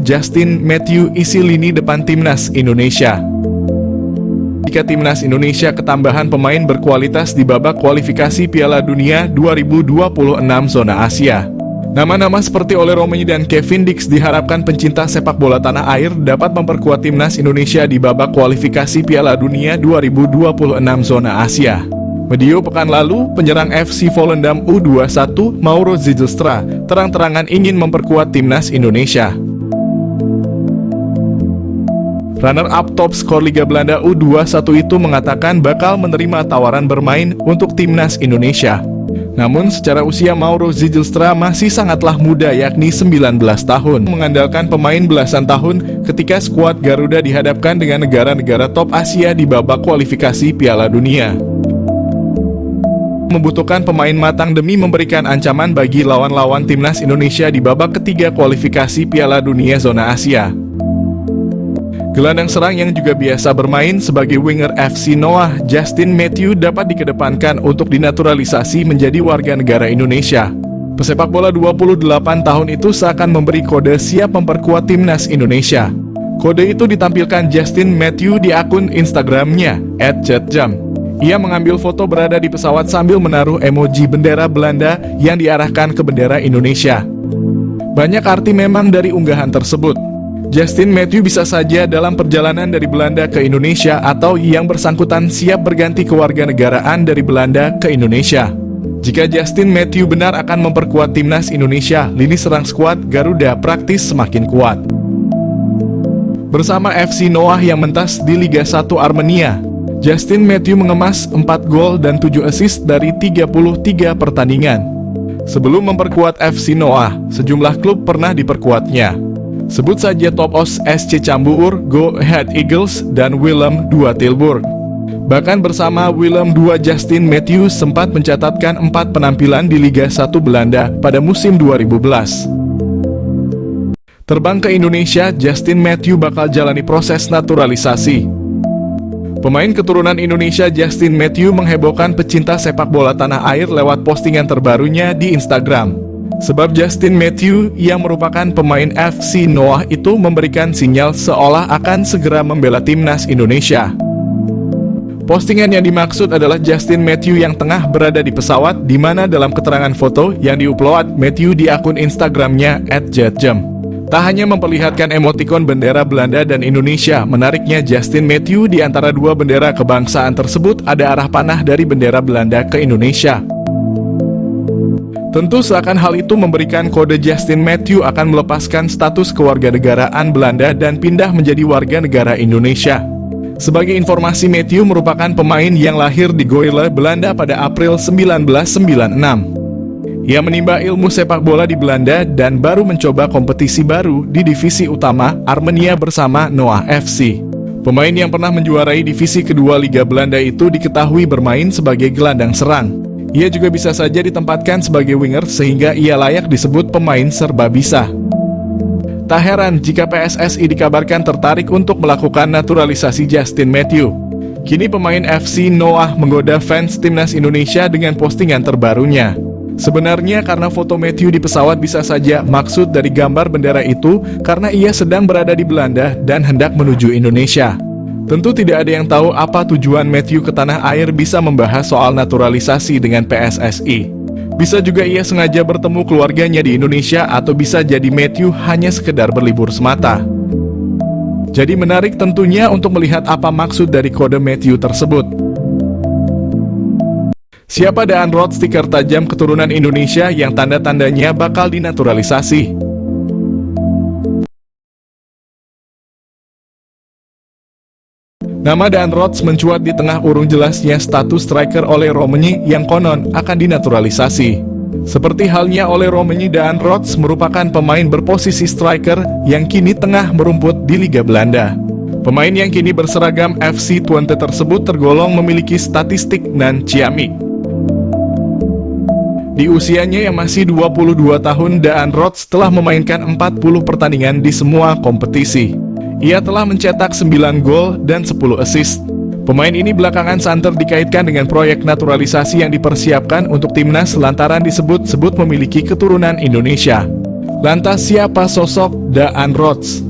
Justin Matthew isi lini depan timnas Indonesia. Jika timnas Indonesia ketambahan pemain berkualitas di babak kualifikasi Piala Dunia 2026 zona Asia. Nama-nama seperti Oleh Romenyi dan Kevin Dix diharapkan pencinta sepak bola tanah air dapat memperkuat timnas Indonesia di babak kualifikasi Piala Dunia 2026 zona Asia. Medio pekan lalu, penyerang FC Volendam U21 Mauro Zijlstra terang-terangan ingin memperkuat timnas Indonesia. Runner-up top skor Liga Belanda U21 itu mengatakan bakal menerima tawaran bermain untuk timnas Indonesia. Namun secara usia Mauro Zijlstra masih sangatlah muda, yakni 19 tahun, mengandalkan pemain belasan tahun ketika skuad Garuda dihadapkan dengan negara-negara top Asia di babak kualifikasi Piala Dunia. Membutuhkan pemain matang demi memberikan ancaman bagi lawan-lawan timnas Indonesia di babak ketiga kualifikasi Piala Dunia zona Asia. Gelandang serang yang juga biasa bermain sebagai winger FC Noah, Justin Matthew dapat dikedepankan untuk dinaturalisasi menjadi warga negara Indonesia. Pesepak bola 28 tahun itu seakan memberi kode siap memperkuat timnas Indonesia. Kode itu ditampilkan Justin Matthew di akun Instagramnya @chatjam. Ia mengambil foto berada di pesawat sambil menaruh emoji bendera Belanda yang diarahkan ke bendera Indonesia. Banyak arti memang dari unggahan tersebut. Justin Matthew bisa saja dalam perjalanan dari Belanda ke Indonesia atau yang bersangkutan siap berganti kewarganegaraan dari Belanda ke Indonesia. Jika Justin Matthew benar akan memperkuat timnas Indonesia, lini serang skuad Garuda praktis semakin kuat. Bersama FC Noah yang mentas di Liga 1 Armenia, Justin Matthew mengemas 4 gol dan 7 assist dari 33 pertandingan. Sebelum memperkuat FC Noah, sejumlah klub pernah diperkuatnya. Sebut saja Topos SC Cambuur, Go Ahead Eagles, dan Willem II Tilburg. Bahkan bersama Willem II, Justin Matthew sempat mencatatkan 4 penampilan di Liga 1 Belanda pada musim 2011. Terbang ke Indonesia, Justin Matthew bakal jalani proses naturalisasi. Pemain keturunan Indonesia Justin Matthew menghebohkan pecinta sepak bola tanah air lewat postingan terbarunya di Instagram. Sebab Justin Matthew yang merupakan pemain FC Noah itu memberikan sinyal seolah akan segera membela timnas Indonesia. Postingan yang dimaksud adalah Justin Matthew yang tengah berada di pesawat, di mana dalam keterangan foto yang diupload Matthew di akun Instagramnya @jetjam. Tak hanya memperlihatkan emotikon bendera Belanda dan Indonesia, menariknya Justin Matthew di antara dua bendera kebangsaan tersebut ada arah panah dari bendera Belanda ke Indonesia. Tentu seakan hal itu memberikan kode Justin Matthew akan melepaskan status kewarganegaraan Belanda dan pindah menjadi warga negara Indonesia. Sebagai informasi, Matthew merupakan pemain yang lahir di Goirle, Belanda pada April 1996. Ia menimba ilmu sepak bola di Belanda dan baru mencoba kompetisi baru di divisi utama Armenia bersama Noah FC. Pemain yang pernah menjuarai divisi kedua Liga Belanda itu diketahui bermain sebagai gelandang serang. Ia juga bisa saja ditempatkan sebagai winger sehingga ia layak disebut pemain serba bisa. Tak heran jika PSSI dikabarkan tertarik untuk melakukan naturalisasi Justin Matthew. Kini pemain FC Noah menggoda fans timnas Indonesia dengan postingan terbarunya. Sebenarnya karena foto Matthew di pesawat bisa saja maksud dari gambar bendera itu karena ia sedang berada di Belanda dan hendak menuju Indonesia. Tentu tidak ada yang tahu apa tujuan Matthew ke tanah air bisa membahas soal naturalisasi dengan PSSI. Bisa juga ia sengaja bertemu keluarganya di Indonesia atau bisa jadi Matthew hanya sekedar berlibur semata. Jadi menarik tentunya untuk melihat apa maksud dari kode Matthew tersebut. Siapa Daan Roth, stiker tajam keturunan Indonesia yang tanda-tandanya bakal dinaturalisasi? Nama Daan Roth mencuat di tengah urung jelasnya status striker Oleh Romenyi yang konon akan dinaturalisasi. Seperti halnya Oleh Romenyi, Daan Roth merupakan pemain berposisi striker yang kini tengah merumput di Liga Belanda. Pemain yang kini berseragam FC Twente tersebut tergolong memiliki statistik nan ciamik. Di usianya yang masih 22 tahun, Daan Roth telah memainkan 40 pertandingan di semua kompetisi. Ia telah mencetak 9 gol dan 10 assist. Pemain ini belakangan santer dikaitkan dengan proyek naturalisasi yang dipersiapkan untuk timnas lantaran disebut-sebut memiliki keturunan Indonesia. Lantas siapa sosok Daan Rots?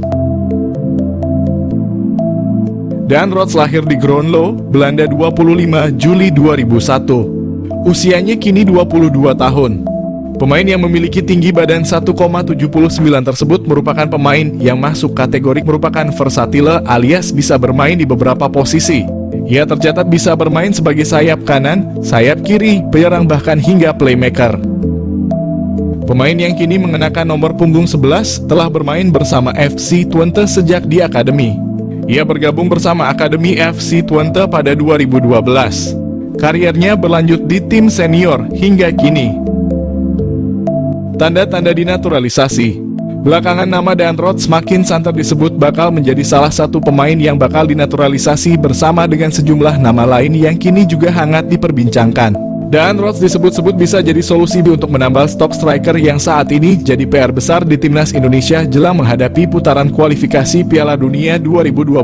Daan Rots lahir di Groenlo, Belanda 25 Juli 2001. Usianya kini 22 tahun. Pemain yang memiliki tinggi badan 1,79 tersebut merupakan pemain yang masuk kategori merupakan versatile alias bisa bermain di beberapa posisi. Ia tercatat bisa bermain sebagai sayap kanan, sayap kiri, penyerang bahkan hingga playmaker. Pemain yang kini mengenakan nomor punggung 11 telah bermain bersama FC Twente sejak di akademi. Ia bergabung bersama Akademi FC Twente pada 2012. Karirnya berlanjut di tim senior hingga kini. Tanda-tanda dinaturalisasi. Belakangan nama Daan Rots semakin santer disebut bakal menjadi salah satu pemain yang bakal dinaturalisasi bersama dengan sejumlah nama lain yang kini juga hangat diperbincangkan. Daan Rots disebut-sebut bisa jadi solusi untuk menambal stok striker yang saat ini jadi PR besar di timnas Indonesia jelang menghadapi putaran kualifikasi Piala Dunia 2026.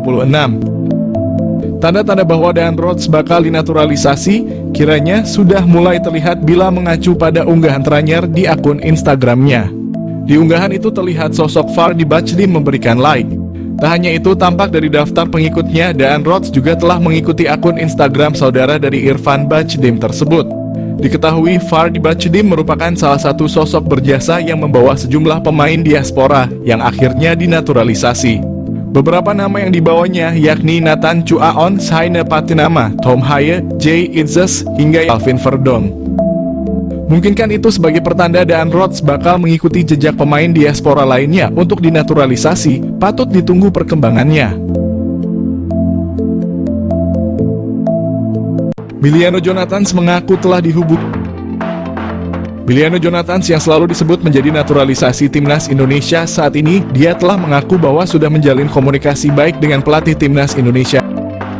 Tanda-tanda bahwa Daan Rots bakal dinaturalisasi kiranya sudah mulai terlihat bila mengacu pada unggahan terakhir di akun Instagramnya. Di unggahan itu terlihat sosok Fardy Bachdim memberikan like. Tak hanya itu, tampak dari daftar pengikutnya, Daan Rots juga telah mengikuti akun Instagram saudara dari Irfan Bachdim tersebut. Diketahui Fardy Bachdim merupakan salah satu sosok berjasa yang membawa sejumlah pemain diaspora yang akhirnya dinaturalisasi. Beberapa nama yang dibawanya yakni Nathan Chuaon, Saine Patinama, Tom Haye, Jay Itzes, hingga Alvin Verdong. Mungkinkah itu sebagai pertanda Daan Rots bakal mengikuti jejak pemain diaspora lainnya untuk dinaturalisasi? Patut ditunggu perkembangannya. Miliano Jonathans mengaku telah dihubungi. Miliano Jonathans yang selalu disebut menjadi naturalisasi timnas Indonesia saat ini, dia telah mengaku bahwa sudah menjalin komunikasi baik dengan pelatih timnas Indonesia.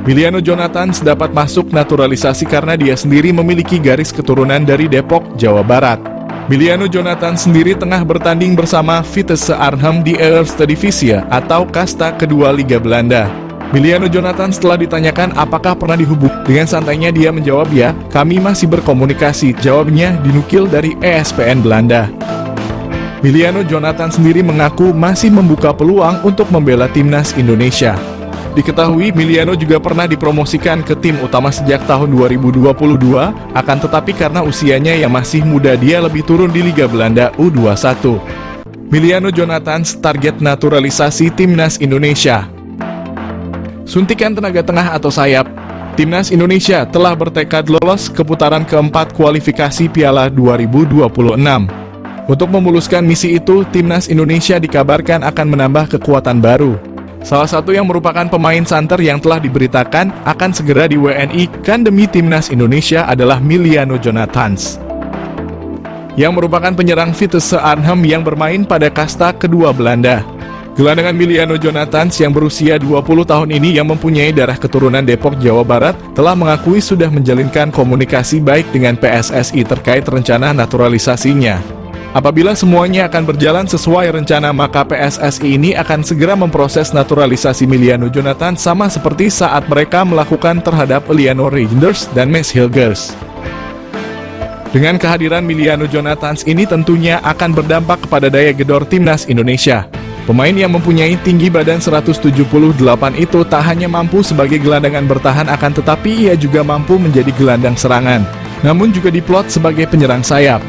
Miliano Jonathans dapat masuk naturalisasi karena dia sendiri memiliki garis keturunan dari Depok, Jawa Barat. Miliano Jonathans sendiri tengah bertanding bersama Vitesse Arnhem di Eerste Divisie atau kasta kedua Liga Belanda. Miliano Jonathans setelah ditanyakan apakah pernah dihubungi, dengan santainya dia menjawab, "Ya, kami masih berkomunikasi." Jawabnya dinukil dari ESPN Belanda. Miliano Jonathans sendiri mengaku masih membuka peluang untuk membela timnas Indonesia. Diketahui Miliano juga pernah dipromosikan ke tim utama sejak tahun 2022, akan tetapi karena usianya yang masih muda dia lebih turun di Liga Belanda U21. Miliano Jonathans target naturalisasi timnas Indonesia. Suntikan tenaga tengah atau sayap. Timnas Indonesia telah bertekad lolos ke putaran keempat kualifikasi Piala 2026. Untuk memuluskan misi itu, Timnas Indonesia dikabarkan akan menambah kekuatan baru. Salah satu yang merupakan pemain santer yang telah diberitakan akan segera di WNI-kan demi Timnas Indonesia adalah Miliano Jonathans, yang merupakan penyerang Vitesse Arnhem yang bermain pada kasta kedua Belanda. Gelandangan Miliano Jonathans yang berusia 20 tahun ini yang mempunyai darah keturunan Depok, Jawa Barat, telah mengakui sudah menjalinkan komunikasi baik dengan PSSI terkait rencana naturalisasinya. Apabila semuanya akan berjalan sesuai rencana, maka PSSI ini akan segera memproses naturalisasi Miliano Jonathans sama seperti saat mereka melakukan terhadap Eleanor Reinders dan Mes Hilgers. Dengan kehadiran Miliano Jonathans ini tentunya akan berdampak kepada daya gedor timnas Indonesia. Pemain yang mempunyai tinggi badan 178 itu tak hanya mampu sebagai gelandangan bertahan, akan tetapi ia juga mampu menjadi gelandang serangan, namun juga diplot sebagai penyerang sayap.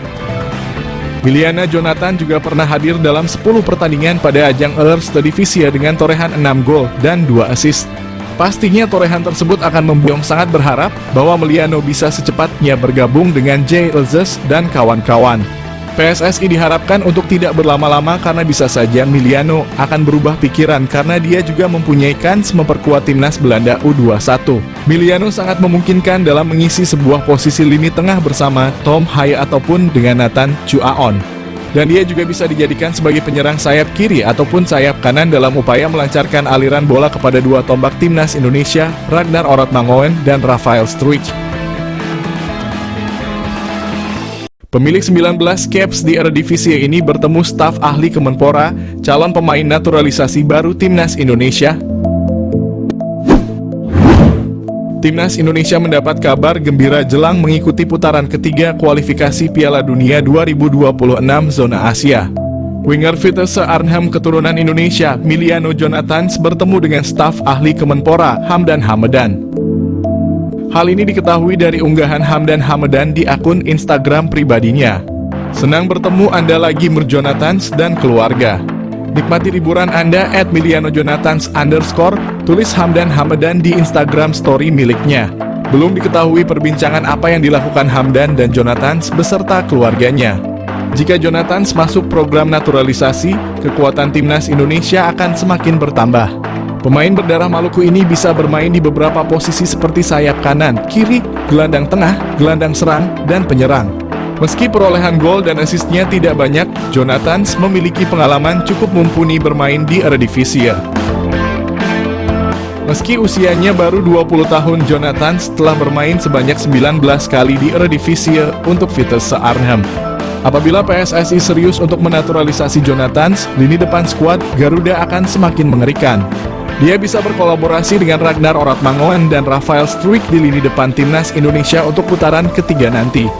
Miliano Jonathans juga pernah hadir dalam 10 pertandingan pada ajang Eerste Divisie dengan torehan 6 gol dan 2 assist. Pastinya torehan tersebut akan membuat sangat berharap bahwa Miliano bisa secepatnya bergabung dengan Jay Itzes dan kawan-kawan. PSSI diharapkan untuk tidak berlama-lama karena bisa saja Miliano akan berubah pikiran karena dia juga mempunyai kans memperkuat timnas Belanda U21. Miliano sangat memungkinkan dalam mengisi sebuah posisi lini tengah bersama Tom Haye ataupun dengan Nathan Chuaon. Dan dia juga bisa dijadikan sebagai penyerang sayap kiri ataupun sayap kanan dalam upaya melancarkan aliran bola kepada dua tombak timnas Indonesia, Ragnar Orotmangoen dan Rafael Struijk. Pemilik 19 caps di Eredivisie ini bertemu staf ahli Kemenpora, calon pemain naturalisasi baru Timnas Indonesia. Timnas Indonesia mendapat kabar gembira jelang mengikuti putaran ketiga kualifikasi Piala Dunia 2026 zona Asia. Winger Vitesse Arnhem keturunan Indonesia, Miliano Jonathans bertemu dengan staf ahli Kemenpora, Hamdan Hamedan. Hal ini diketahui dari unggahan Hamdan Hamedan di akun Instagram pribadinya. Senang bertemu Anda lagi Jonathans dan keluarga. Nikmati liburan Anda @milianojonathans_, tulis Hamdan Hamedan di Instagram story miliknya. Belum diketahui perbincangan apa yang dilakukan Hamdan dan Jonathans beserta keluarganya. Jika Jonathans masuk program naturalisasi, kekuatan timnas Indonesia akan semakin bertambah. Pemain berdarah Maluku ini bisa bermain di beberapa posisi seperti sayap kanan, kiri, gelandang tengah, gelandang serang, dan penyerang. Meski perolehan gol dan asisnya tidak banyak, Jonathans memiliki pengalaman cukup mumpuni bermain di Eredivisie. Meski usianya baru 20 tahun, Jonathans telah bermain sebanyak 19 kali di Eredivisie untuk Vitesse Arnhem. Apabila PSSI serius untuk menaturalisasi Jonathans, lini depan skuad Garuda akan semakin mengerikan. Dia bisa berkolaborasi dengan Ragnar Oratmangoen dan Rafael Struijk di lini depan timnas Indonesia untuk putaran ketiga nanti.